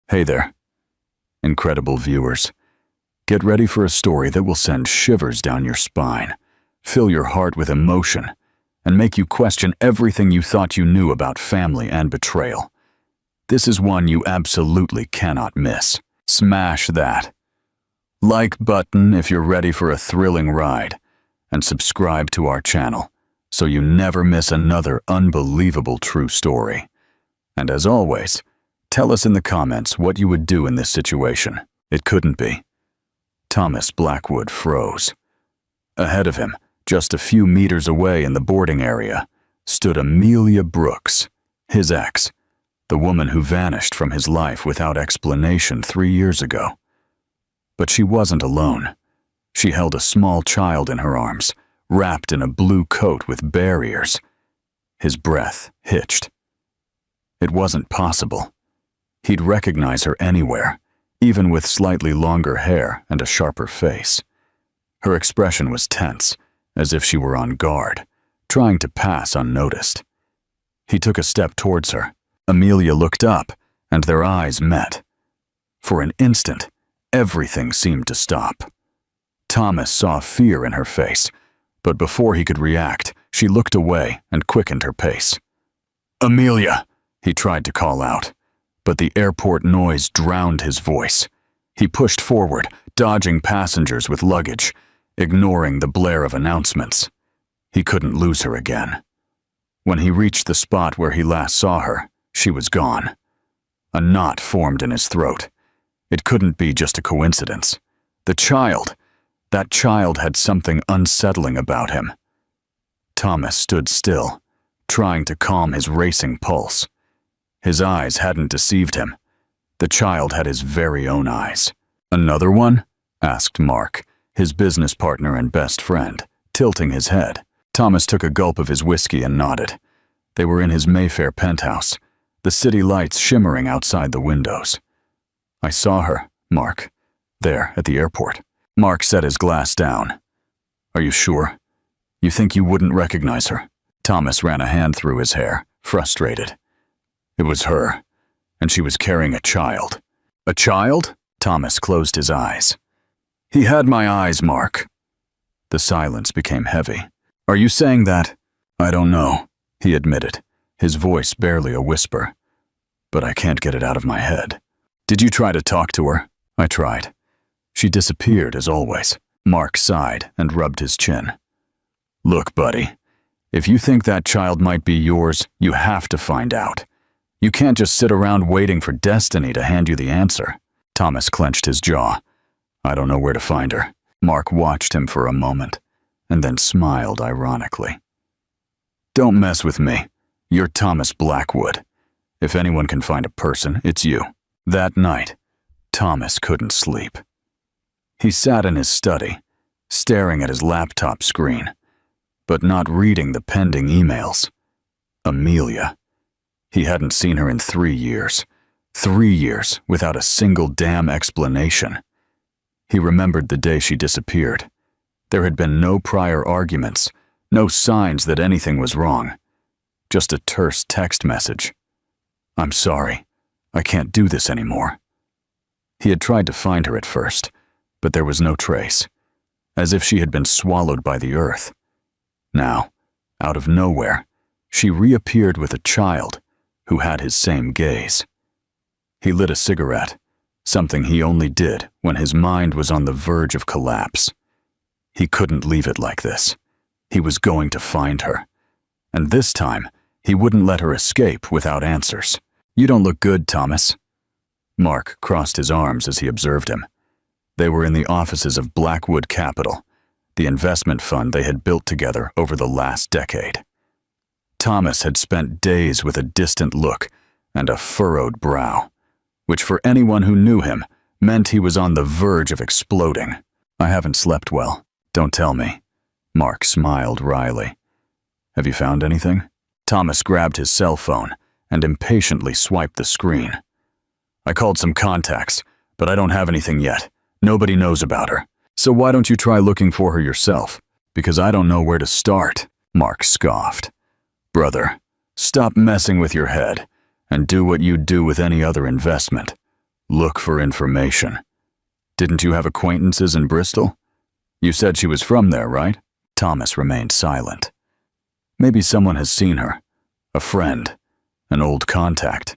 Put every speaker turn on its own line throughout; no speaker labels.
Hey there, incredible viewers. Get ready for a story that will send shivers down your spine, fill your heart with emotion, and make you question everything you thought you knew about family and betrayal. This is one you absolutely cannot miss. Smash that like button if you're ready for a thrilling ride, and subscribe to our channel so you never miss another unbelievable true story. And as always, tell us in the comments what you would do in this situation. It couldn't be. Thomas Blackwood froze. Ahead of him, just a few meters away in the boarding area, stood Amelia Brooks, his ex, the woman who vanished from his life without explanation 3 years ago. But she wasn't alone. She held a small child in her arms, wrapped in a blue coat with bear ears. His breath hitched. It wasn't possible. He'd recognize her anywhere, even with slightly longer hair and a sharper face. Her expression was tense, as if she were on guard, trying to pass unnoticed. He took a step towards her. Amelia looked up, and their eyes met. For an instant, everything seemed to stop. Thomas saw fear in her face, but before he could react, she looked away and quickened her pace. "Amelia!" he tried to call out, but the airport noise drowned his voice. He pushed forward, dodging passengers with luggage, ignoring the blare of announcements. He couldn't lose her again. When he reached the spot where he last saw her, she was gone. A knot formed in his throat. It couldn't be just a coincidence. That child had something unsettling about him. Thomas stood still, trying to calm his racing pulse. His eyes hadn't deceived him. The child had his very own eyes. "Another one?" asked Mark, his business partner and best friend, tilting his head. Thomas took a gulp of his whiskey and nodded. They were in his Mayfair penthouse, the city lights shimmering outside the windows. "I saw her, Mark, there at the airport." Mark set his glass down. "Are you sure? You think you wouldn't recognize her?" Thomas ran a hand through his hair, frustrated. "It was her, and she was carrying a child." "A child?" Thomas closed his eyes. "He had my eyes, Mark." The silence became heavy. "Are you saying that?" "I don't know," he admitted, his voice barely a whisper. "But I can't get it out of my head." "Did you try to talk to her?" "I tried. She disappeared as always." Mark sighed and rubbed his chin. "Look, buddy, if you think that child might be yours, you have to find out. You can't just sit around waiting for destiny to hand you the answer." Thomas clenched his jaw. "I don't know where to find her." Mark watched him for a moment, and then smiled ironically. "Don't mess with me. You're Thomas Blackwood. If anyone can find a person, it's you." That night, Thomas couldn't sleep. He sat in his study, staring at his laptop screen, but not reading the pending emails. Amelia. He hadn't seen her in 3 years. 3 years without a single damn explanation. He remembered the day she disappeared. There had been no prior arguments, no signs that anything was wrong. Just a terse text message. "I'm sorry. I can't do this anymore." He had tried to find her at first, but there was no trace, as if she had been swallowed by the earth. Now, out of nowhere, she reappeared with a child who had his same gaze. He lit a cigarette, something he only did when his mind was on the verge of collapse. He couldn't leave it like this. He was going to find her. And this time, he wouldn't let her escape without answers. "You don't look good, Thomas." Mark crossed his arms as he observed him. They were in the offices of Blackwood Capital, the investment fund they had built together over the last decade. Thomas had spent days with a distant look and a furrowed brow, which for anyone who knew him meant he was on the verge of exploding. "I haven't slept well. Don't tell me." Mark smiled wryly. "Have you found anything?" Thomas grabbed his cell phone and impatiently swiped the screen. "I called some contacts, but I don't have anything yet. Nobody knows about her. So why don't you try looking for her yourself? Because I don't know where to start." Mark scoffed. "Brother, stop messing with your head and do what you'd do with any other investment. Look for information. Didn't you have acquaintances in Bristol? You said she was from there, right? Thomas remained silent. Maybe someone has seen her. A friend. An old contact.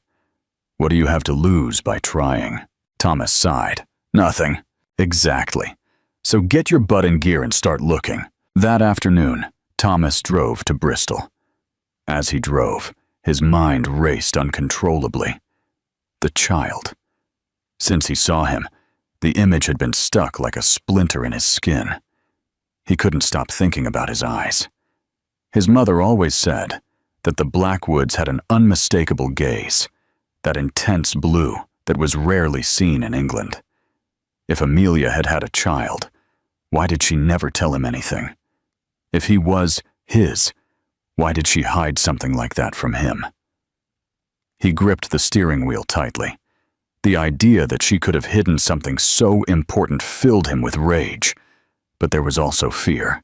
What do you have to lose by trying? Thomas sighed. Nothing. Exactly. So get your butt in gear and start looking. That afternoon, Thomas drove to Bristol. As he drove, his mind raced uncontrollably. The child. Since he saw him, the image had been stuck like a splinter in his skin. He couldn't stop thinking about his eyes. His mother always said that the Blackwoods had an unmistakable gaze, that intense blue that was rarely seen in England. If Amelia had had a child, why did she never tell him anything? If he was his, why did she hide something like that from him? He gripped the steering wheel tightly. The idea that she could have hidden something so important filled him with rage, but there was also fear.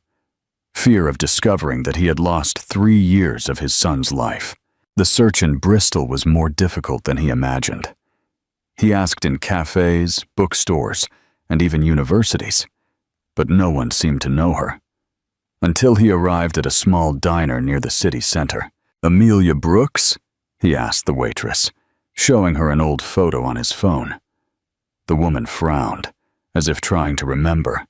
Fear of discovering that he had lost 3 years of his son's life. The search in Bristol was more difficult than he imagined. He asked in cafes, bookstores, and even universities, but no one seemed to know her. Until he arrived at a small diner near the city center. "Amelia Brooks?" he asked the waitress, showing her an old photo on his phone. The woman frowned, as if trying to remember.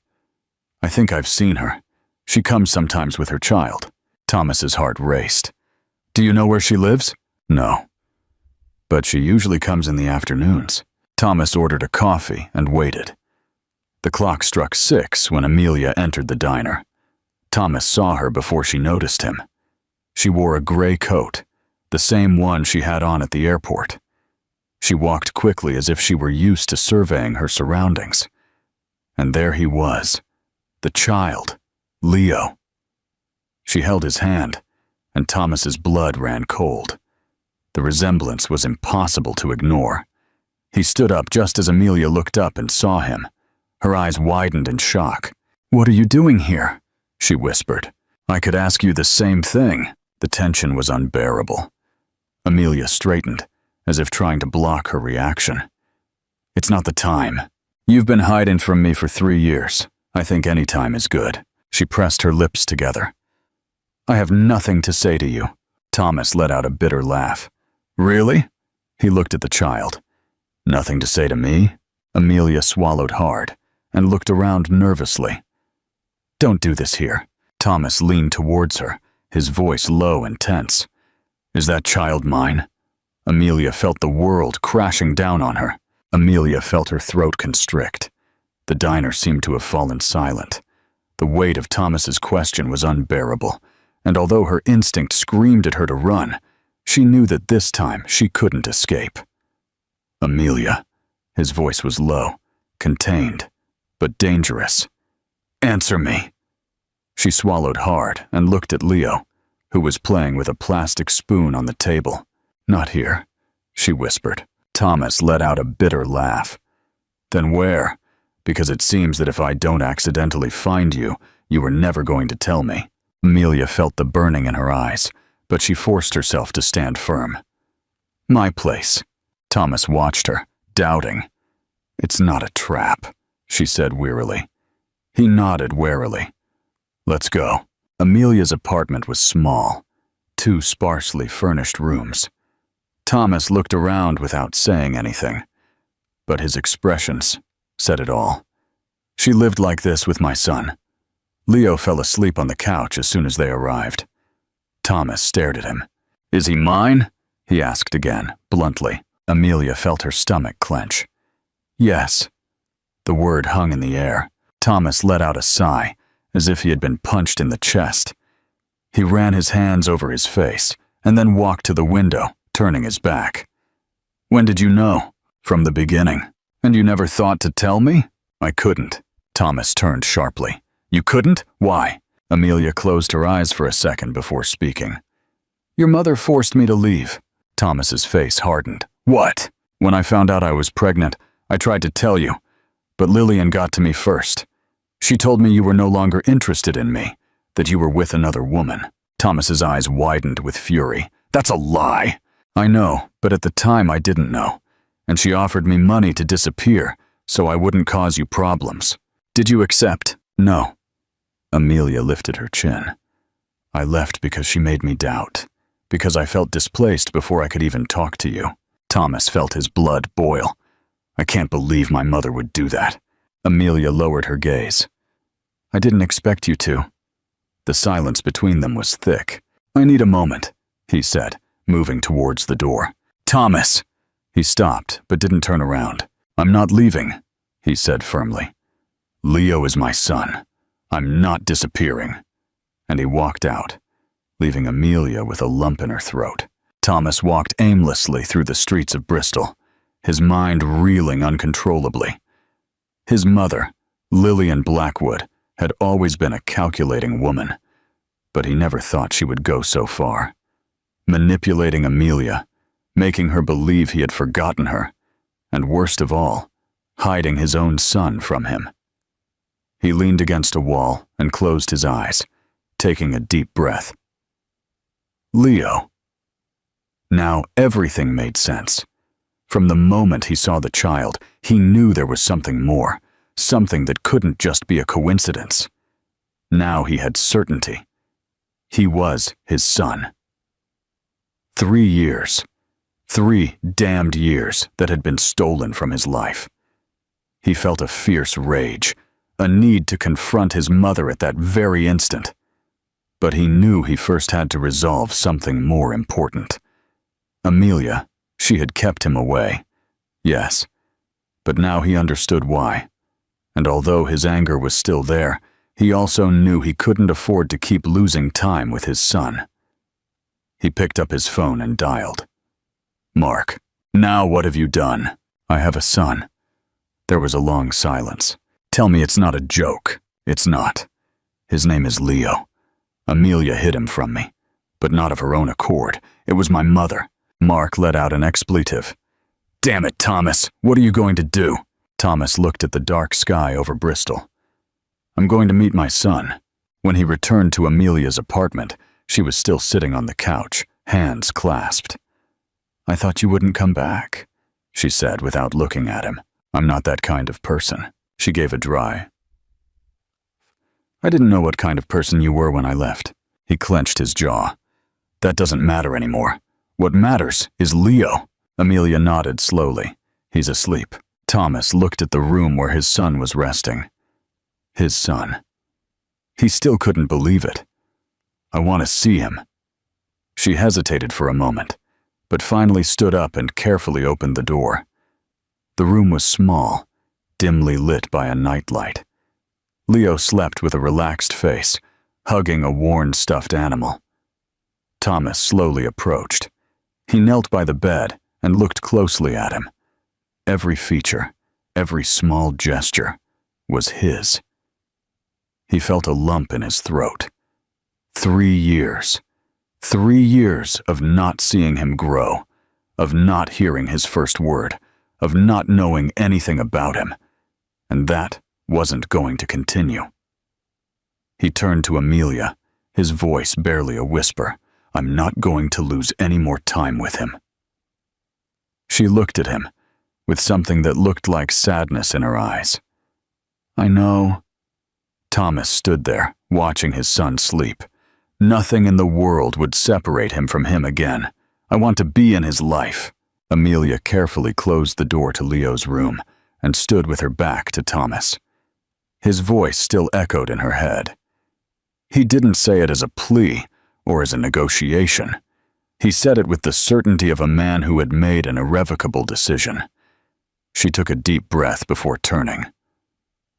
"I think I've seen her. She comes sometimes with her child." Thomas's heart raced. "Do you know where she lives?" "No. But she usually comes in the afternoons." Thomas ordered a coffee and waited. The clock struck 6 when Amelia entered the diner. Thomas saw her before she noticed him. She wore a gray coat, the same one she had on at the airport. She walked quickly as if she were used to surveying her surroundings. And there he was, the child, Leo. She held his hand, and Thomas's blood ran cold. The resemblance was impossible to ignore. He stood up just as Amelia looked up and saw him. Her eyes widened in shock. "What are you doing here?" she whispered. "I could ask you the same thing." The tension was unbearable. Amelia straightened, as if trying to block her reaction. "It's not the time. You've been hiding from me for 3 years. I think any time is good." She pressed her lips together. "I have nothing to say to you." Thomas let out a bitter laugh. "Really?" He looked at the child. "Nothing to say to me?" Amelia swallowed hard and looked around nervously. "Don't do this here." Thomas leaned towards her, his voice low and tense. "Is that child mine?" Amelia felt the world crashing down on her. Amelia felt her throat constrict. The diner seemed to have fallen silent. The weight of Thomas's question was unbearable, and although her instinct screamed at her to run, she knew that this time she couldn't escape. "Amelia." His voice was low, contained, but dangerous. "Answer me." She swallowed hard and looked at Leo, who was playing with a plastic spoon on the table. "Not here," she whispered. Thomas let out a bitter laugh. "Then where? Because it seems that if I don't accidentally find you, you are never going to tell me." Amelia felt the burning in her eyes, but she forced herself to stand firm. "My place." Thomas watched her, doubting. "It's not a trap," she said wearily. He nodded warily. "Let's go." Amelia's apartment was small, 2 sparsely furnished rooms. Thomas looked around without saying anything, but his expressions said it all. "She lived like this with my son." Leo fell asleep on the couch as soon as they arrived. Thomas stared at him. "Is he mine?" he asked again, bluntly. Amelia felt her stomach clench. "Yes." The word hung in the air. Thomas let out a sigh, as if he had been punched in the chest. He ran his hands over his face, and then walked to the window, turning his back. "When did you know?" "From the beginning." "And you never thought to tell me?" "I couldn't." Thomas turned sharply. "You couldn't? Why?" Amelia closed her eyes for a second before speaking. "Your mother forced me to leave." Thomas's face hardened. "What?" "When I found out I was pregnant, I tried to tell you, but Lillian got to me first. She told me you were no longer interested in me, that you were with another woman." Thomas's eyes widened with fury. "That's a lie." "I know, but at the time I didn't know. and she offered me money to disappear so I wouldn't cause you problems. Did you accept? No. Amelia lifted her chin. I left because she made me doubt, because I felt displaced before I could even talk to you. Thomas felt his blood boil. I can't believe my mother would do that. Amelia lowered her gaze. I didn't expect you to. The silence between them was thick. I need a moment, he said, moving towards the door. Thomas! He stopped, but didn't turn around. I'm not leaving, he said firmly. Leo is my son. I'm not disappearing. And he walked out, leaving Amelia with a lump in her throat. Thomas walked aimlessly through the streets of Bristol, his mind reeling uncontrollably. His mother, Lillian Blackwood, had always been a calculating woman, but he never thought she would go so far. Manipulating Amelia, making her believe he had forgotten her, and worst of all, hiding his own son from him. He leaned against a wall and closed his eyes, taking a deep breath. Leo. Now everything made sense. From the moment he saw the child, he knew there was something more, something that couldn't just be a coincidence. Now he had certainty. He was his son. 3 years. 3 damned years that had been stolen from his life. He felt a fierce rage, a need to confront his mother at that very instant. But he knew he first had to resolve something more important. Amelia, she had kept him away. Yes, but now he understood why. And although his anger was still there, he also knew he couldn't afford to keep losing time with his son. He picked up his phone and dialed. Mark, now what have you done? I have a son. There was a long silence. Tell me it's not a joke. It's not. His name is Leo. Amelia hid him from me, but not of her own accord. It was my mother. Mark let out an expletive. Damn it, Thomas, what are you going to do? Thomas looked at the dark sky over Bristol. I'm going to meet my son. When he returned to Amelia's apartment, she was still sitting on the couch, hands clasped. I thought you wouldn't come back, she said without looking at him. I'm not that kind of person. She gave a dry. I didn't know what kind of person you were when I left. He clenched his jaw. That doesn't matter anymore. What matters is Leo. Amelia nodded slowly. He's asleep. Thomas looked at the room where his son was resting. His son. He still couldn't believe it. I want to see him. She hesitated for a moment, but finally stood up and carefully opened the door. The room was small, dimly lit by a nightlight. Leo slept with a relaxed face, hugging a worn stuffed animal. Thomas slowly approached. He knelt by the bed and looked closely at him. Every feature, every small gesture, was his. He felt a lump in his throat. 3 years. 3 years of not seeing him grow, of not hearing his first word, of not knowing anything about him. And that wasn't going to continue. He turned to Amelia, his voice barely a whisper. I'm not going to lose any more time with him. She looked at him, with something that looked like sadness in her eyes. I know. Thomas stood there, watching his son sleep. Nothing in the world would separate him from him again. I want to be in his life. Amelia carefully closed the door to Leo's room and stood with her back to Thomas. His voice still echoed in her head. He didn't say it as a plea or as a negotiation. He said it with the certainty of a man who had made an irrevocable decision. She took a deep breath before turning.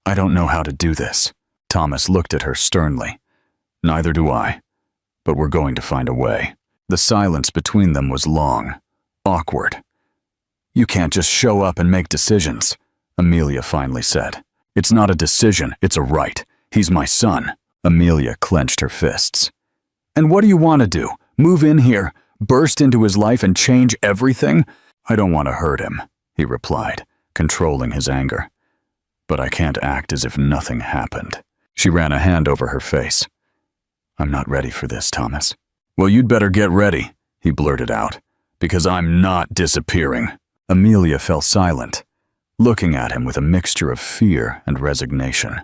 I don't know how to do this. Thomas looked at her sternly. Neither do I, but we're going to find a way. The silence between them was long, awkward. You can't just show up and make decisions, Amelia finally said. It's not a decision, it's a right. He's my son. Amelia clenched her fists. And what do you want to do? Move in here, burst into his life and change everything? I don't want to hurt him, he replied, controlling his anger. But I can't act as if nothing happened. She ran a hand over her face. I'm not ready for this, Thomas. Well, you'd better get ready, he blurted out, because I'm not disappearing. Amelia fell silent, looking at him with a mixture of fear and resignation.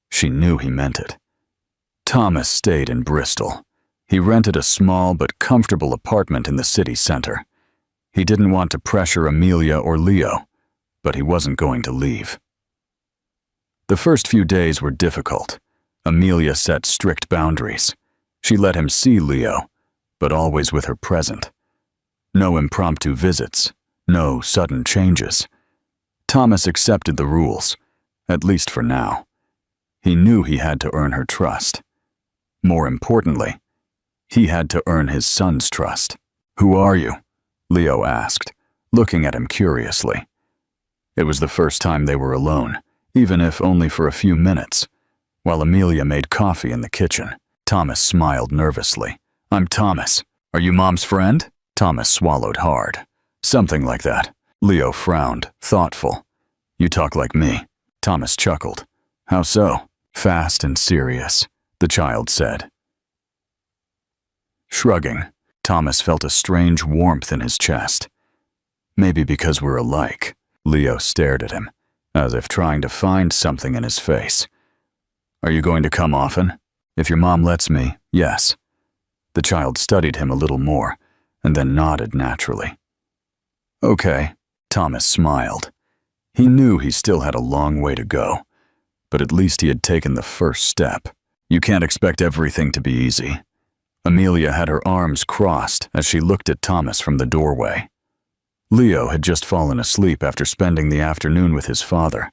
She knew he meant it. Thomas stayed in Bristol. He rented a small but comfortable apartment in the city center. He didn't want to pressure Amelia or Leo, but he wasn't going to leave. The first few days were difficult. Amelia set strict boundaries. She let him see Leo, but always with her present. No impromptu visits, no sudden changes. Thomas accepted the rules, at least for now. He knew he had to earn her trust. More importantly, he had to earn his son's trust. "Who are you?" Leo asked, looking at him curiously. It was the first time they were alone, even if only for a few minutes. While Amelia made coffee in the kitchen, Thomas smiled nervously. "I'm Thomas. Are you Mom's friend?" Thomas swallowed hard. "Something like that." Leo frowned, thoughtful. "You talk like me." Thomas chuckled. "How so?" "Fast and serious," the child said. Shrugging, Thomas felt a strange warmth in his chest. "Maybe because we're alike." Leo stared at him, as if trying to find something in his face. "Are you going to come often?" "If your mom lets me, yes." The child studied him a little more, and then nodded naturally. "Okay," Thomas smiled. He knew he still had a long way to go, but at least he had taken the first step. "You can't expect everything to be easy." Amelia had her arms crossed as she looked at Thomas from the doorway. Leo had just fallen asleep after spending the afternoon with his father,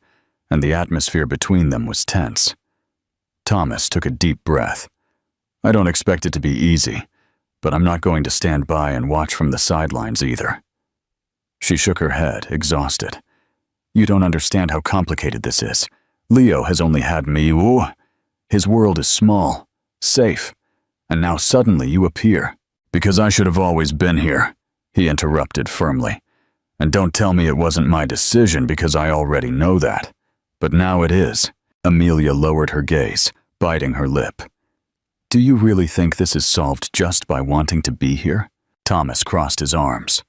and the atmosphere between them was tense. Thomas took a deep breath. "I don't expect it to be easy, but I'm not going to stand by and watch from the sidelines either." She shook her head, exhausted. "You don't understand how complicated this is. Leo has only had me. Ooh. His world is small, safe, and now suddenly you appear." "Because I should have always been here," he interrupted firmly. "And don't tell me it wasn't my decision, because I already know that. But now it is." Amelia lowered her gaze, biting her lip. "Do you really think this is solved just by wanting to be here?" Thomas crossed his arms.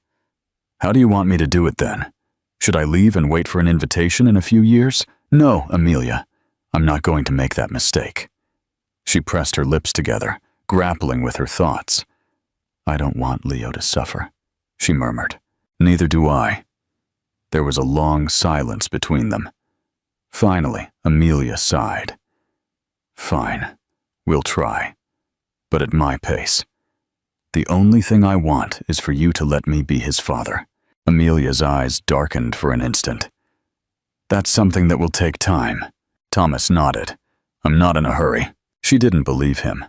"How do you want me to do it then? Should I leave and wait for an invitation in a few years? No, Amelia. I'm not going to make that mistake." She pressed her lips together, grappling with her thoughts. "I don't want Leo to suffer," she murmured. "Neither do I." There was a long silence between them. Finally, Amelia sighed. "Fine, we'll try, but at my pace. The only thing I want is for you to let me be his father." Amelia's eyes darkened for an instant. "That's something that will take time." Thomas nodded. "I'm not in a hurry." She didn't believe him.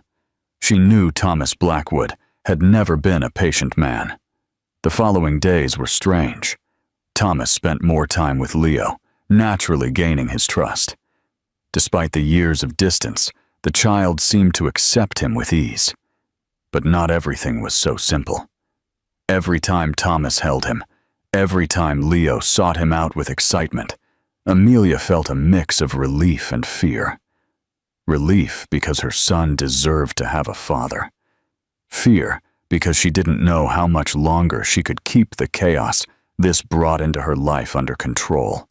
She knew Thomas Blackwood had never been a patient man. The following days were strange. Thomas spent more time with Leo, naturally gaining his trust. Despite the years of distance, the child seemed to accept him with ease. But not everything was so simple. Every time Thomas held him, every time Leo sought him out with excitement, Amelia felt a mix of relief and fear. Relief because her son deserved to have a father. Fear because she didn't know how much longer she could keep the chaos this brought into her life under control.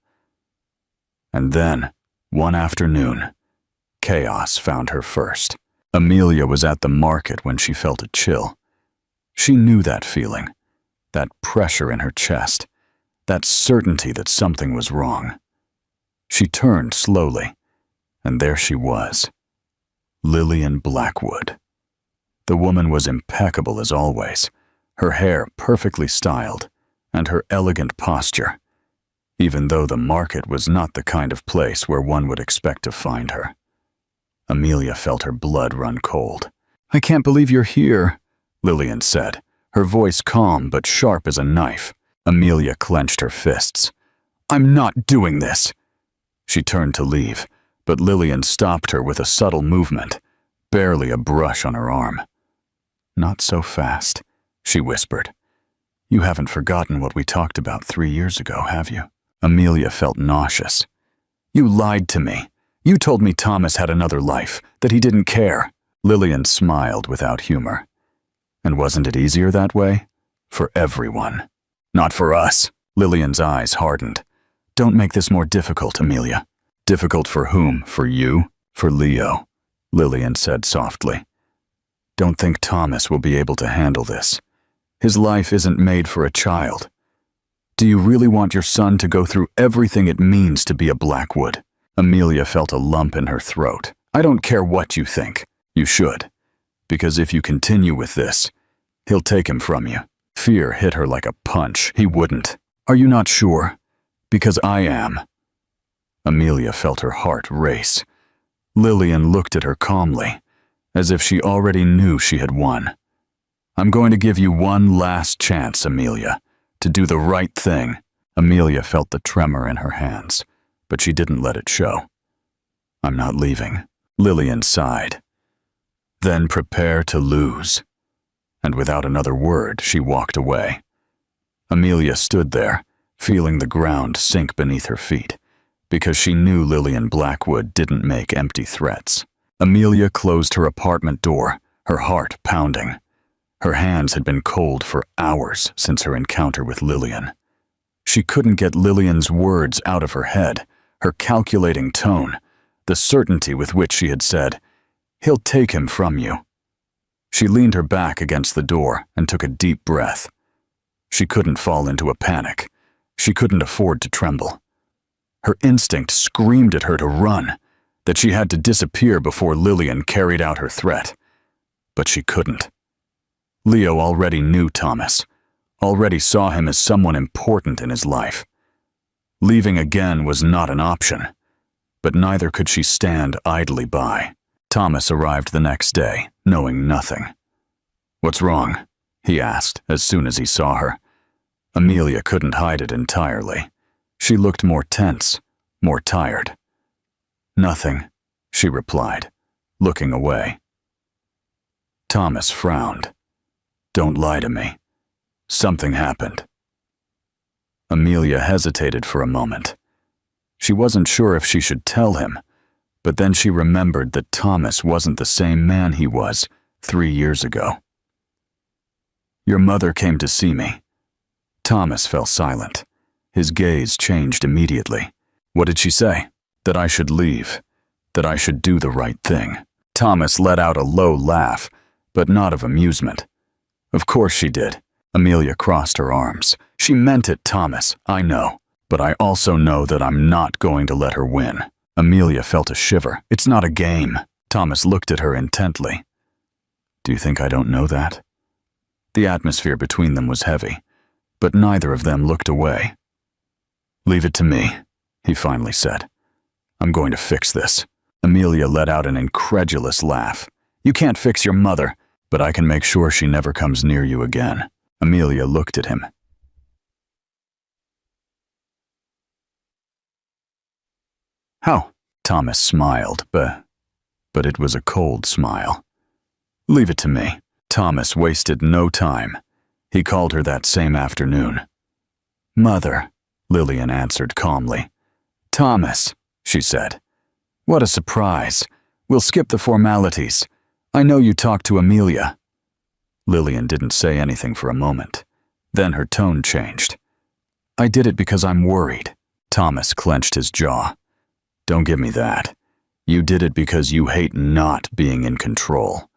And then, one afternoon, chaos found her first. Amelia was at the market when she felt a chill. She knew that feeling, that pressure in her chest, that certainty that something was wrong. She turned slowly, and there she was, Lillian Blackwood. The woman was impeccable as always, her hair perfectly styled, and her elegant posture, even though the market was not the kind of place where one would expect to find her. Amelia felt her blood run cold. "I can't believe you're here," Lillian said, her voice calm but sharp as a knife. Amelia clenched her fists. "I'm not doing this." She turned to leave, but Lillian stopped her with a subtle movement, barely a brush on her arm. "Not so fast," she whispered. "You haven't forgotten what we talked about 3 years ago, have you?" Amelia felt nauseous. "You lied to me. You told me Thomas had another life, that he didn't care." Lillian smiled without humor. "And wasn't it easier that way? For everyone." "Not for us," Lillian's eyes hardened. Don't make this more difficult, Amelia. Difficult for whom? For you? For Leo, Lillian said softly. Don't think Thomas will be able to handle this. His life isn't made for a child. Do you really want your son to go through everything it means to be a Blackwood? Amelia felt a lump in her throat. I don't care what you think. You should. Because if you continue with this, he'll take him from you. Fear hit her like a punch. He wouldn't. Are you not sure? Because I am. Amelia felt her heart race. Lillian looked at her calmly, as if she already knew she had won. I'm going to give you one last chance, Amelia, to do the right thing. Amelia felt the tremor in her hands, but she didn't let it show. I'm not leaving. Lillian sighed. Then prepare to lose. And without another word, she walked away. Amelia stood there, feeling the ground sink beneath her feet, because she knew Lillian Blackwood didn't make empty threats. Amelia closed her apartment door, her heart pounding. Her hands had been cold for hours since her encounter with Lillian. She couldn't get Lillian's words out of her head, her calculating tone, the certainty with which she had said, "He'll take him from you." She leaned her back against the door and took a deep breath. She couldn't fall into a panic. She couldn't afford to tremble. Her instinct screamed at her to run, that she had to disappear before Lillian carried out her threat. But she couldn't. Leo already knew Thomas, already saw him as someone important in his life. Leaving again was not an option, but neither could she stand idly by. Thomas arrived the next day, knowing nothing. "What's wrong?" he asked as soon as he saw her. Amelia couldn't hide it entirely. She looked more tense, more tired. "Nothing," she replied, looking away. Thomas frowned. "Don't lie to me. Something happened." Amelia hesitated for a moment. She wasn't sure if she should tell him, but then she remembered that Thomas wasn't the same man he was 3 years ago. "Your mother came to see me." Thomas fell silent. His gaze changed immediately. "What did she say?" "That I should leave, that I should do the right thing." Thomas let out a low laugh, but not of amusement. "Of course she did." Amelia crossed her arms. "She meant it, Thomas, I know. But I also know that I'm not going to let her win." Amelia felt a shiver. "It's not a game." Thomas looked at her intently. "Do you think I don't know that?" The atmosphere between them was heavy, but neither of them looked away. "Leave it to me," he finally said. "I'm going to fix this." Amelia let out an incredulous laugh. "You can't fix your mother, but I can make sure she never comes near you again." Amelia looked at him. "How?" Thomas smiled, but it was a cold smile. "Leave it to me." Thomas wasted no time. He called her that same afternoon. "Mother," Lillian answered calmly. "Thomas," she said. "What a surprise. We'll skip the formalities. I know you talked to Amelia." Lillian didn't say anything for a moment. Then her tone changed. "I did it because I'm worried." Thomas clenched his jaw. "Don't give me that. You did it because you hate not being in control.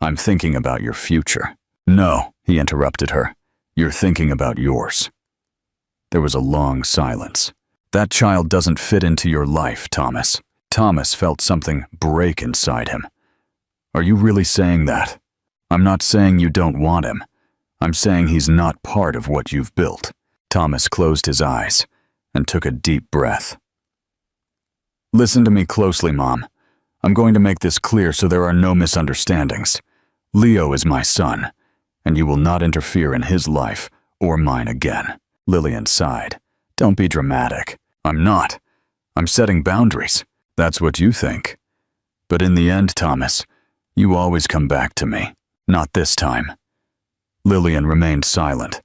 I'm thinking about your future." "No," he interrupted her. "You're thinking about yours." There was a long silence. "That child doesn't fit into your life, Thomas." Thomas felt something break inside him. "Are you really saying that?" "I'm not saying you don't want him. I'm saying he's not part of what you've built." Thomas closed his eyes and took a deep breath. "Listen to me closely, Mom. I'm going to make this clear so there are no misunderstandings. Leo is my son, and you will not interfere in his life or mine again." Lillian sighed. "Don't be dramatic." "I'm not. I'm setting boundaries." "That's what you think. But in the end, Thomas, you always come back to me. Not this time." Lillian remained silent,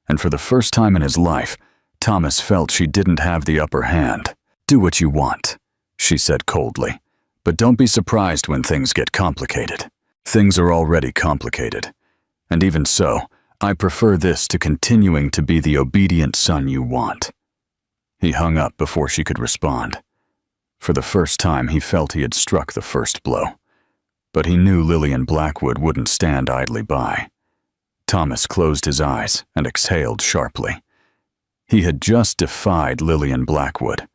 and for the first time in his life, Thomas felt she didn't have the upper hand. "Do what you want," she said coldly, "but don't be surprised when things get complicated. Things are already complicated, and even so, I prefer this to continuing to be the obedient son you want." He hung up before she could respond. For the first time, he felt he had struck the first blow. But he knew Lillian Blackwood wouldn't stand idly by. Thomas closed his eyes and exhaled sharply. He had just defied Lillian Blackwood,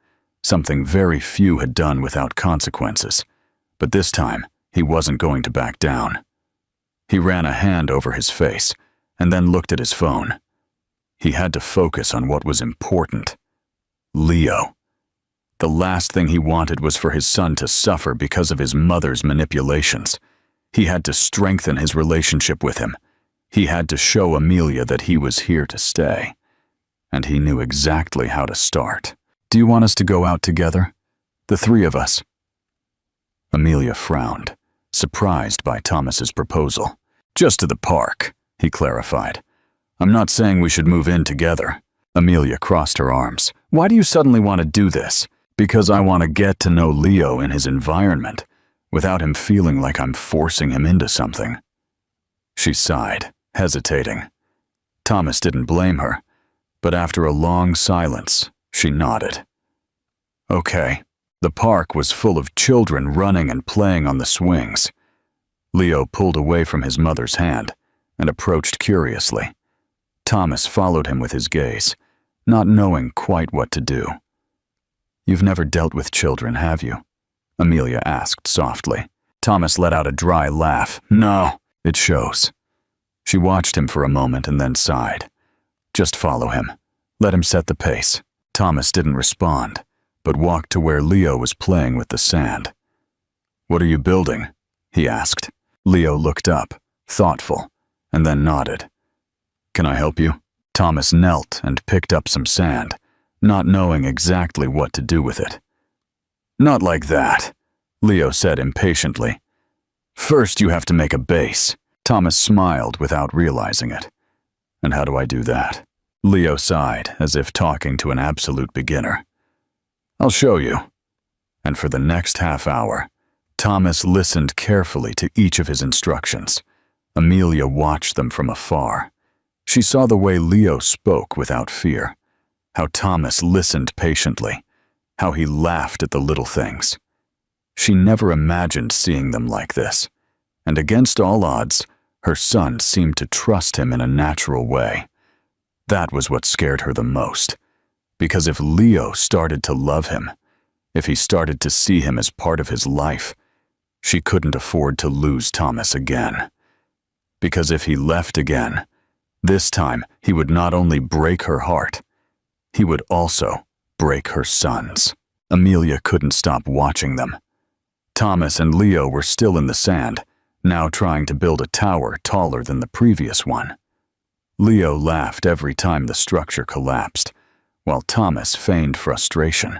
something very few had done without consequences, but this time he wasn't going to back down. He ran a hand over his face and then looked at his phone. He had to focus on what was important. Leo. The last thing he wanted was for his son to suffer because of his mother's manipulations. He had to strengthen his relationship with him. He had to show Amelia that he was here to stay. And he knew exactly how to start. "Do you want us to go out together? The three of us?" Amelia frowned, surprised by Thomas's proposal. "Just to the park," he clarified. "I'm not saying we should move in together." Amelia crossed her arms. "Why do you suddenly want to do this?" "Because I want to get to know Leo in his environment, without him feeling like I'm forcing him into something." She sighed, hesitating. Thomas didn't blame her, but after a long silence, she nodded. Okay. The park was full of children running and playing on the swings. Leo pulled away from his mother's hand and approached curiously. Thomas followed him with his gaze, not knowing quite what to do. "You've never dealt with children, have you?" Amelia asked softly. Thomas let out a dry laugh. "No, it shows." She watched him for a moment and then sighed. "Just follow him. Let him set the pace." Thomas didn't respond, but walked to where Leo was playing with the sand. "What are you building?" he asked. Leo looked up, thoughtful, and then nodded. "Can I help you?" Thomas knelt and picked up some sand, not knowing exactly what to do with it. "Not like that," Leo said impatiently. "First you have to make a base." Thomas smiled without realizing it. "And how do I do that?" Leo sighed, as if talking to an absolute beginner. "I'll show you." And for the next half hour, Thomas listened carefully to each of his instructions. Amelia watched them from afar. She saw the way Leo spoke without fear, how Thomas listened patiently, how he laughed at the little things. She never imagined seeing them like this, and against all odds, her son seemed to trust him in a natural way. That was what scared her the most, because if Leo started to love him, if he started to see him as part of his life, she couldn't afford to lose Thomas again. Because if he left again, this time he would not only break her heart, he would also break her son's. Amelia couldn't stop watching them. Thomas and Leo were still in the sand, now trying to build a tower taller than the previous one. Leo laughed every time the structure collapsed, while Thomas feigned frustration.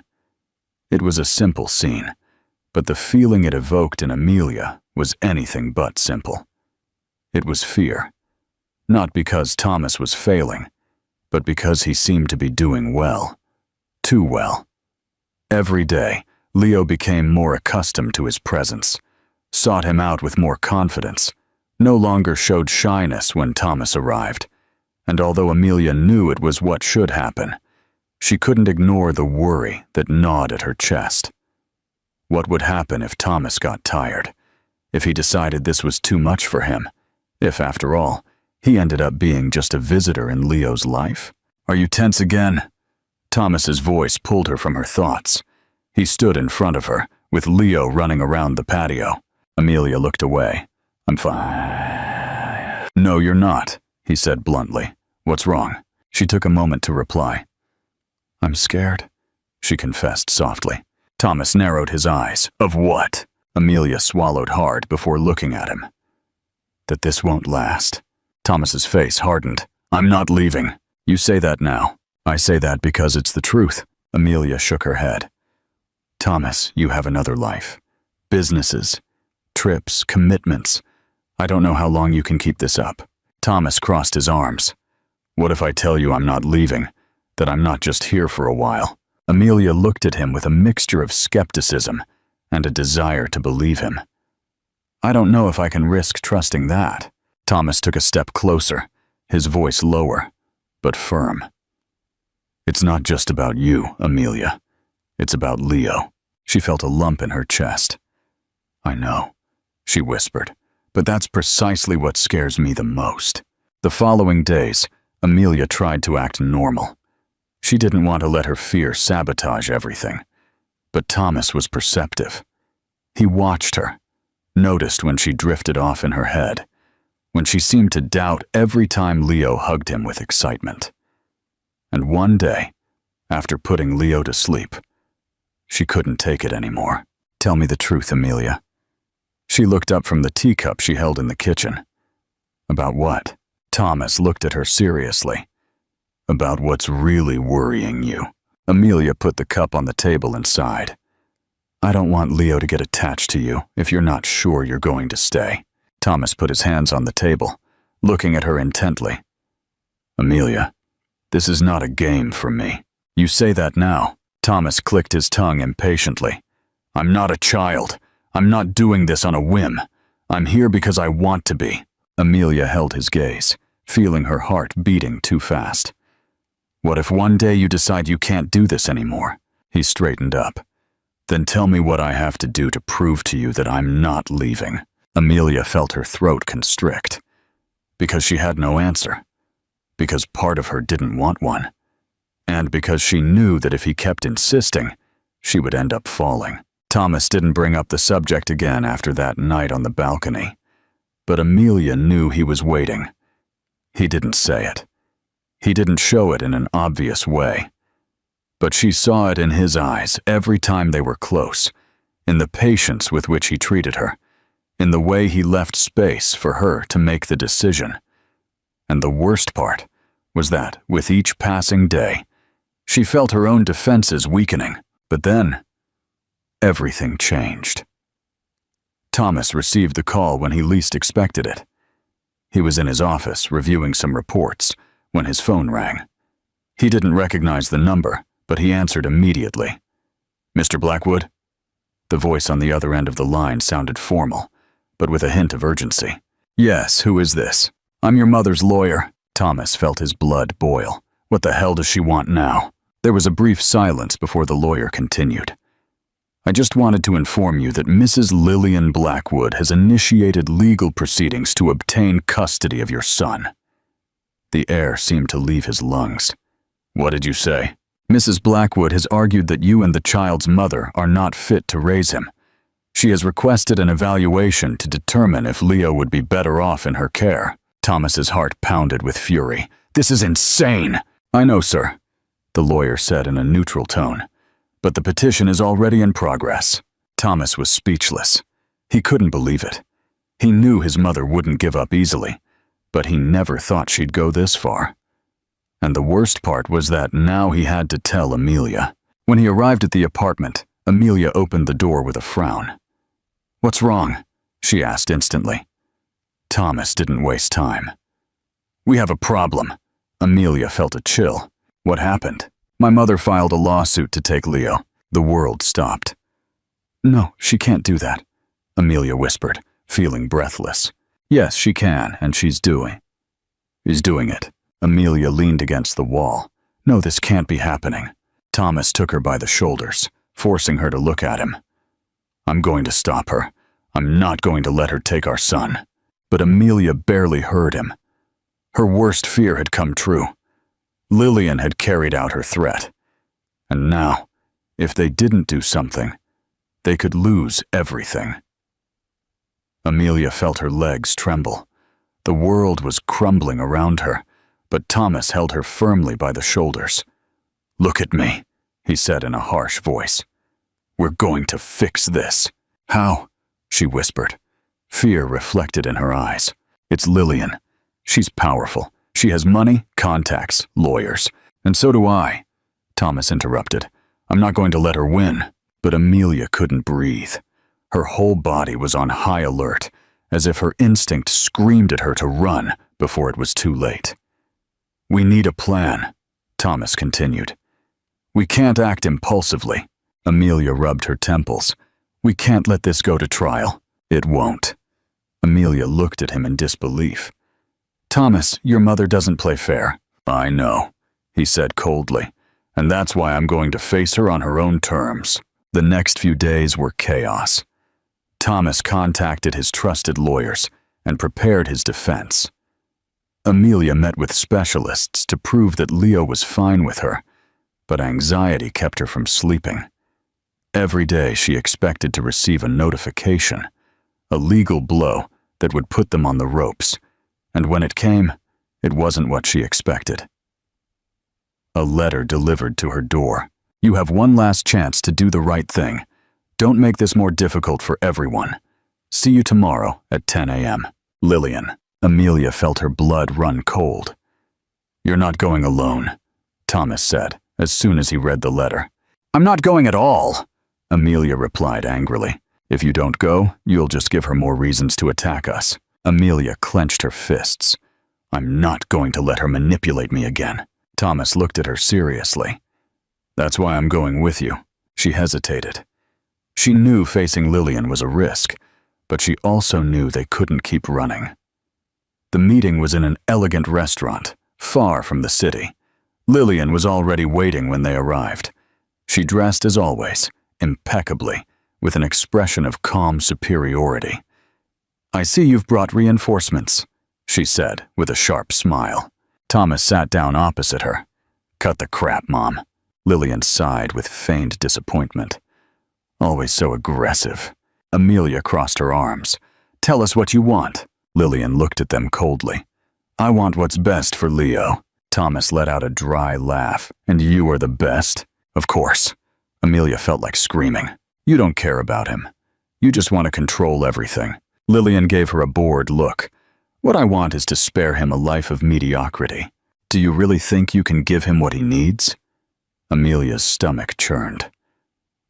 It was a simple scene, but the feeling it evoked in Amelia was anything but simple. It was fear, not because Thomas was failing, but because he seemed to be doing well, too well. Every day, Leo became more accustomed to his presence, sought him out with more confidence, no longer showed shyness when Thomas arrived, and although Amelia knew it was what should happen, she couldn't ignore the worry that gnawed at her chest. What would happen if Thomas got tired? If he decided this was too much for him? If, after all, he ended up being just a visitor in Leo's life? "Are you tense again?" Thomas's voice pulled her from her thoughts. He stood in front of her, with Leo running around the patio. Amelia looked away. "I'm fine." "No, you're not," he said bluntly. "What's wrong?" She took a moment to reply. "I'm scared," she confessed softly. Thomas narrowed his eyes. "Of what?" Amelia swallowed hard before looking at him. "That this won't last." Thomas's face hardened. "I'm not leaving." "You say that now." "I say that because it's the truth." Amelia shook her head. "Thomas, you have another life. Businesses, trips, commitments. I don't know how long you can keep this up." Thomas crossed his arms. "What if I tell you I'm not leaving, that I'm not just here for a while?" Amelia looked at him with a mixture of skepticism and a desire to believe him. "I don't know if I can risk trusting that." Thomas took a step closer, his voice lower, but firm. "It's not just about you, Amelia. It's about Leo." She felt a lump in her chest. "I know," she whispered, "but that's precisely what scares me the most." The following days, Amelia tried to act normal. She didn't want to let her fear sabotage everything. But Thomas was perceptive. He watched her, noticed when she drifted off in her head, when she seemed to doubt every time Leo hugged him with excitement. And one day, after putting Leo to sleep, she couldn't take it anymore. "Tell me the truth, Amelia." She looked up from the teacup she held in the kitchen. "About what?" Thomas looked at her seriously. "About what's really worrying you." Amelia put the cup on the table and sighed. "I don't want Leo to get attached to you if you're not sure you're going to stay." Thomas put his hands on the table, looking at her intently. "Amelia, this is not a game for me." "You say that now." Thomas clicked his tongue impatiently. "I'm not a child. I'm not doing this on a whim. I'm here because I want to be." Amelia held his gaze, feeling her heart beating too fast. "What if one day you decide you can't do this anymore?" He straightened up. "Then tell me what I have to do to prove to you that I'm not leaving." Amelia felt her throat constrict. Because she had no answer. Because part of her didn't want one. And because she knew that if he kept insisting, she would end up falling. Thomas didn't bring up the subject again after that night on the balcony. But Amelia knew he was waiting. He didn't say it. He didn't show it in an obvious way. But she saw it in his eyes every time they were close, in the patience with which he treated her, in the way he left space for her to make the decision. And the worst part was that, with each passing day, she felt her own defenses weakening. But then, everything changed. Thomas received the call when he least expected it. He was in his office reviewing some reports when his phone rang. He didn't recognize the number, but he answered immediately. "Mr. Blackwood?" The voice on the other end of the line sounded formal, but with a hint of urgency. "Yes, who is this?" "I'm your mother's lawyer." Thomas felt his blood boil. What the hell does she want now? There was a brief silence before the lawyer continued. "I just wanted to inform you that Mrs. Lillian Blackwood has initiated legal proceedings to obtain custody of your son." The air seemed to leave his lungs. "What did you say?" "Mrs. Blackwood has argued that you and the child's mother are not fit to raise him. She has requested an evaluation to determine if Leo would be better off in her care." Thomas's heart pounded with fury. "This is insane!" "I know, sir," the lawyer said in a neutral tone, "but the petition is already in progress." Thomas was speechless. He couldn't believe it. He knew his mother wouldn't give up easily, but he never thought she'd go this far. And the worst part was that now he had to tell Amelia. When he arrived at the apartment, Amelia opened the door with a frown. "What's wrong?" she asked instantly. Thomas didn't waste time. "We have a problem." Amelia felt a chill. "What happened?" "My mother filed a lawsuit to take Leo." The world stopped. "No, she can't do that," Amelia whispered, feeling breathless. "Yes, she can, and she's doing it." Amelia leaned against the wall. "No, this can't be happening." Thomas took her by the shoulders, forcing her to look at him. "I'm going to stop her. I'm not going to let her take our son." But Amelia barely heard him. Her worst fear had come true. Lillian had carried out her threat. And now, if they didn't do something, they could lose everything. Amelia felt her legs tremble. The world was crumbling around her, but Thomas held her firmly by the shoulders. "Look at me," he said in a harsh voice. "We're going to fix this." "How?" she whispered. Fear reflected in her eyes. "It's Lillian. She's powerful. She has money, contacts, lawyers. And so do I," Thomas interrupted. "I'm not going to let her win." But Amelia couldn't breathe. Her whole body was on high alert, as if her instinct screamed at her to run before it was too late. "We need a plan," Thomas continued. "We can't act impulsively." Amelia rubbed her temples. "We can't let this go to trial." "It won't." Amelia looked at him in disbelief. Thomas, your mother doesn't play fair. I know, he said coldly, and that's why I'm going to face her on her own terms. The next few days were chaos. Thomas contacted his trusted lawyers and prepared his defense. Amelia met with specialists to prove that Leo was fine with her, but anxiety kept her from sleeping. Every day she expected to receive a notification, a legal blow that would put them on the ropes, and when it came, it wasn't what she expected. A letter delivered to her door. You have one last chance to do the right thing. Don't make this more difficult for everyone. See you tomorrow at 10 a.m. Lillian. Amelia felt her blood run cold. You're not going alone, Thomas said as soon as he read the letter. I'm not going at all, Amelia replied angrily. If you don't go, you'll just give her more reasons to attack us. Amelia clenched her fists. I'm not going to let her manipulate me again. Thomas looked at her seriously. That's why I'm going with you. She hesitated. She knew facing Lillian was a risk, but she also knew they couldn't keep running. The meeting was in an elegant restaurant, far from the city. Lillian was already waiting when they arrived. She dressed as always, impeccably, with an expression of calm superiority. I see you've brought reinforcements, she said with a sharp smile. Thomas sat down opposite her. Cut the crap, Mom. Lillian sighed with feigned disappointment. Always so aggressive. Amelia crossed her arms. Tell us what you want. Lillian looked at them coldly. I want what's best for Leo. Thomas let out a dry laugh. And you are the best? Of course. Amelia felt like screaming. You don't care about him. You just want to control everything. Lillian gave her a bored look. What I want is to spare him a life of mediocrity. Do you really think you can give him what he needs? Amelia's stomach churned.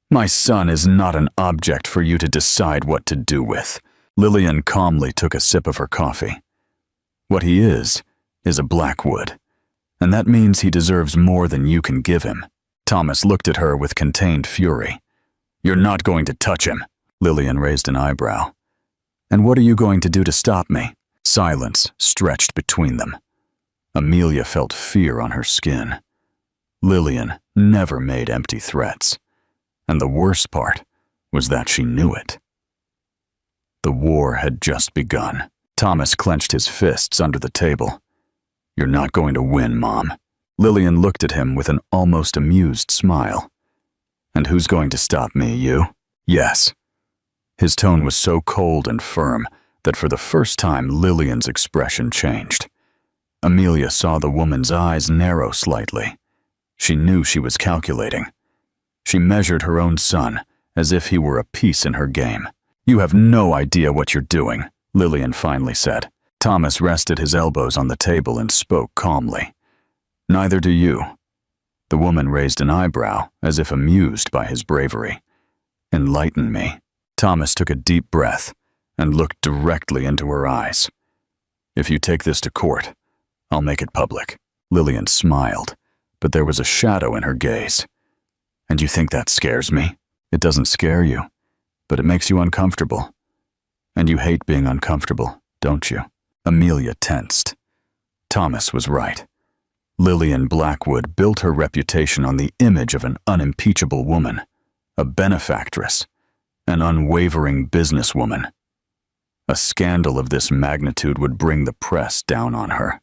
My son is not an object for you to decide what to do with. Lillian calmly took a sip of her coffee. What he is a Blackwood, and that means he deserves more than you can give him. Thomas looked at her with contained fury. You're not going to touch him. Lillian raised an eyebrow. And what are you going to do to stop me? Silence stretched between them. Amelia felt fear on her skin. Lillian never made empty threats, and the worst part was that she knew it. The war had just begun. Thomas clenched his fists under the table. You're not going to win, Mom. Lillian looked at him with an almost amused smile. And who's going to stop me, you? Yes. His tone was so cold and firm that for the first time Lillian's expression changed. Amelia saw the woman's eyes narrow slightly. She knew she was calculating. She measured her own son as if he were a piece in her game. You have no idea what you're doing, Lillian finally said. Thomas rested his elbows on the table and spoke calmly. Neither do you. The woman raised an eyebrow as if amused by his bravery. Enlighten me. Thomas took a deep breath and looked directly into her eyes. If you take this to court, I'll make it public. Lillian smiled, but there was a shadow in her gaze. And you think that scares me? It doesn't scare you, but it makes you uncomfortable. And you hate being uncomfortable, don't you? Amelia tensed. Thomas was right. Lillian Blackwood built her reputation on the image of an unimpeachable woman, a benefactress, an unwavering businesswoman. A scandal of this magnitude would bring the press down on her.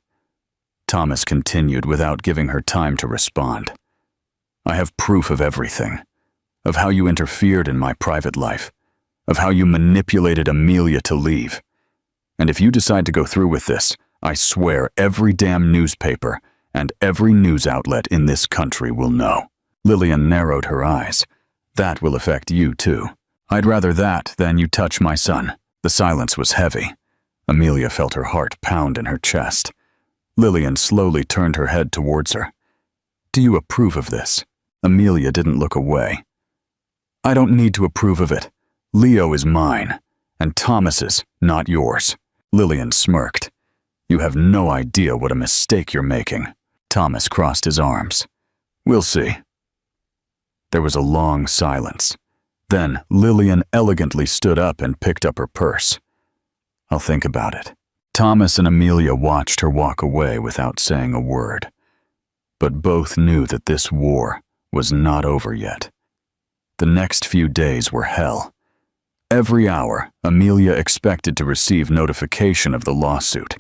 Thomas continued without giving her time to respond. I have proof of everything, of how you interfered in my private life, of how you manipulated Amelia to leave. And if you decide to go through with this, I swear every damn newspaper and every news outlet in this country will know. Lillian narrowed her eyes. That will affect you too. I'd rather that than you touch my son. The silence was heavy. Amelia felt her heart pound in her chest. Lillian slowly turned her head towards her. Do you approve of this? Amelia didn't look away. I don't need to approve of it. Leo is mine, and Thomas's, not yours. Lillian smirked. You have no idea what a mistake you're making. Thomas crossed his arms. We'll see. There was a long silence. Then Lillian elegantly stood up and picked up her purse. I'll think about it. Thomas and Amelia watched her walk away without saying a word. But both knew that this war was not over yet. The next few days were hell. Every hour, Amelia expected to receive notification of the lawsuit.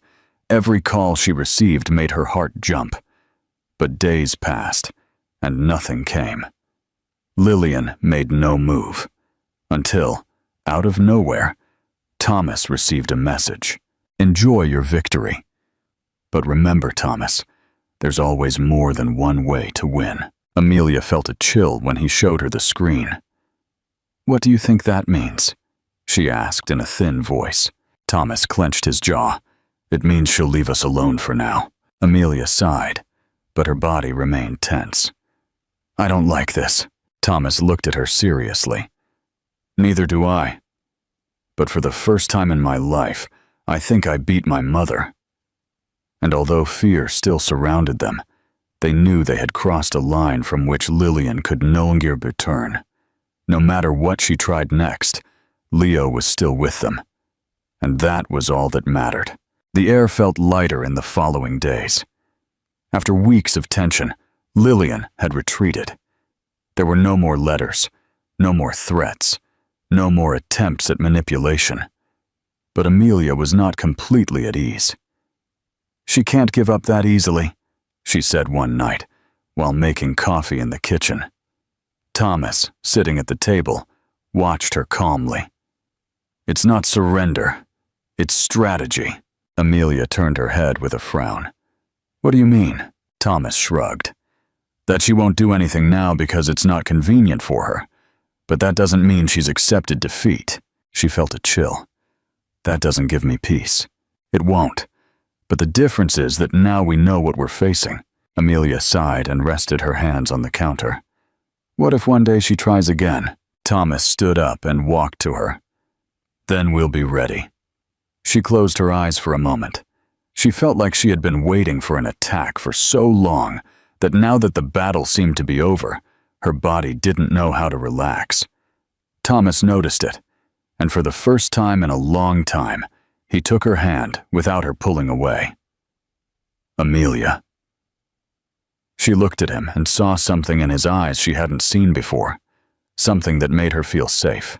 Every call she received made her heart jump. But days passed, and nothing came. Lillian made no move, until, out of nowhere, Thomas received a message. Enjoy your victory. But remember, Thomas, there's always more than one way to win. Amelia felt a chill when he showed her the screen. What do you think that means? She asked in a thin voice. Thomas clenched his jaw. It means she'll leave us alone for now. Amelia sighed, but her body remained tense. I don't like this. Thomas looked at her seriously. Neither do I. But for the first time in my life, I think I beat my mother. And although fear still surrounded them, they knew they had crossed a line from which Lillian could no longer return. No matter what she tried next, Leo was still with them. And that was all that mattered. The air felt lighter in the following days. After weeks of tension, Lillian had retreated. There were no more letters, no more threats, no more attempts at manipulation. But Amelia was not completely at ease. She can't give up that easily, she said one night, while making coffee in the kitchen. Thomas, sitting at the table, watched her calmly. It's not surrender, it's strategy. Amelia turned her head with a frown. What do you mean? Thomas shrugged. That she won't do anything now because it's not convenient for her. But that doesn't mean she's accepted defeat. She felt a chill. That doesn't give me peace. It won't. But the difference is that now we know what we're facing. Amelia sighed and rested her hands on the counter. What if one day she tries again? Thomas stood up and walked to her. Then we'll be ready. She closed her eyes for a moment. She felt like she had been waiting for an attack for so long that now that the battle seemed to be over, her body didn't know how to relax. Thomas noticed it, and for the first time in a long time, he took her hand without her pulling away. Amelia. She looked at him and saw something in his eyes she hadn't seen before, something that made her feel safe.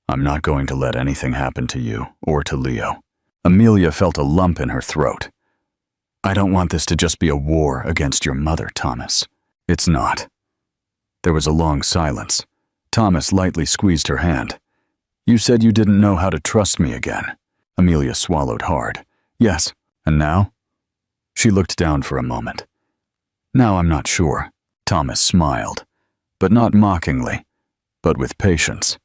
I'm not going to let anything happen to you or to Leo. Amelia felt a lump in her throat. I don't want this to just be a war against your mother, Thomas. It's not. There was a long silence. Thomas lightly squeezed her hand. You said you didn't know how to trust me again. Amelia swallowed hard. Yes, and now? She looked down for a moment. Now I'm not sure. Thomas smiled, but not mockingly, but with patience.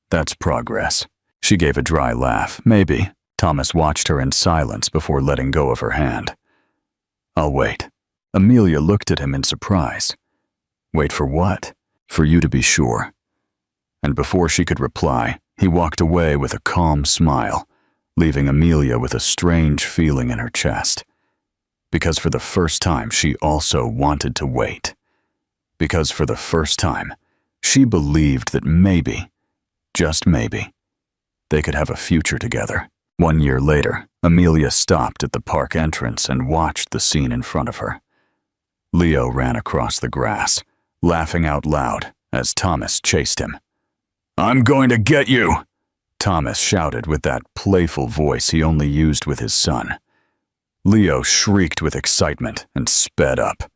That's progress. She gave a dry laugh. Maybe. Thomas watched her in silence before letting go of her hand. I'll wait. Amelia looked at him in surprise. Wait for what? For you to be sure. And before she could reply, he walked away with a calm smile, leaving Amelia with a strange feeling in her chest. Because for the first time, she also wanted to wait. Because for the first time, she believed that maybe, just maybe, they could have a future together. 1 year later, Amelia stopped at the park entrance and watched the scene in front of her. Leo ran across the grass, laughing out loud as Thomas chased him. I'm going to get you! Thomas shouted with that playful voice he only used with his son. Leo shrieked with excitement and sped up,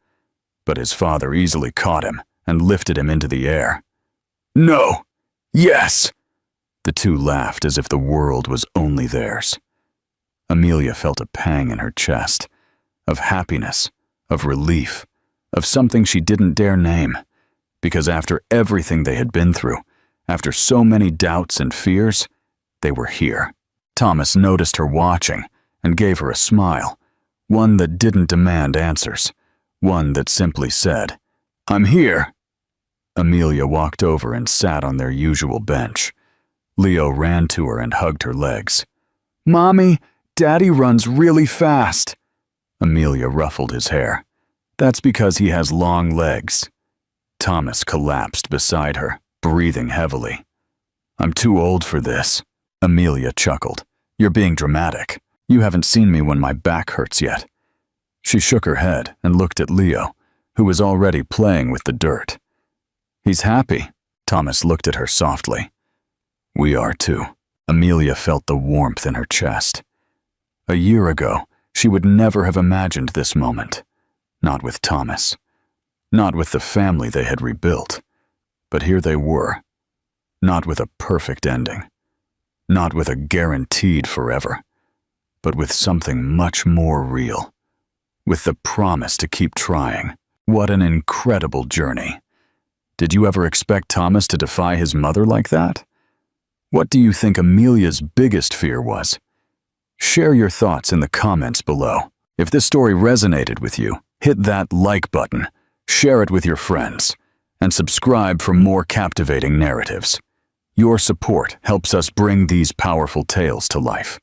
but his father easily caught him and lifted him into the air. No! Yes! The two laughed as if the world was only theirs. Amelia felt a pang in her chest, of happiness, of relief, of something she didn't dare name, because after everything they had been through, after so many doubts and fears, they were here. Thomas noticed her watching and gave her a smile, one that didn't demand answers, one that simply said, I'm here. Amelia walked over and sat on their usual bench. Leo ran to her and hugged her legs. Mommy, Daddy runs really fast. Amelia ruffled his hair. That's because he has long legs. Thomas collapsed beside her, breathing heavily. I'm too old for this. Amelia chuckled. You're being dramatic. You haven't seen me when my back hurts yet." She shook her head and looked at Leo, who was already playing with the dirt. "He's happy." Thomas looked at her softly. "We are too." Amelia felt the warmth in her chest. A year ago, she would never have imagined this moment. Not with Thomas. Not with the family they had rebuilt. But here they were. Not with a perfect ending. Not with a guaranteed forever. But with something much more real. With the promise to keep trying. What an incredible journey. Did you ever expect Thomas to defy his mother like that? What do you think Amelia's biggest fear was? Share your thoughts in the comments below. If this story resonated with you, hit that like button, share it with your friends, and subscribe for more captivating narratives. Your support helps us bring these powerful tales to life.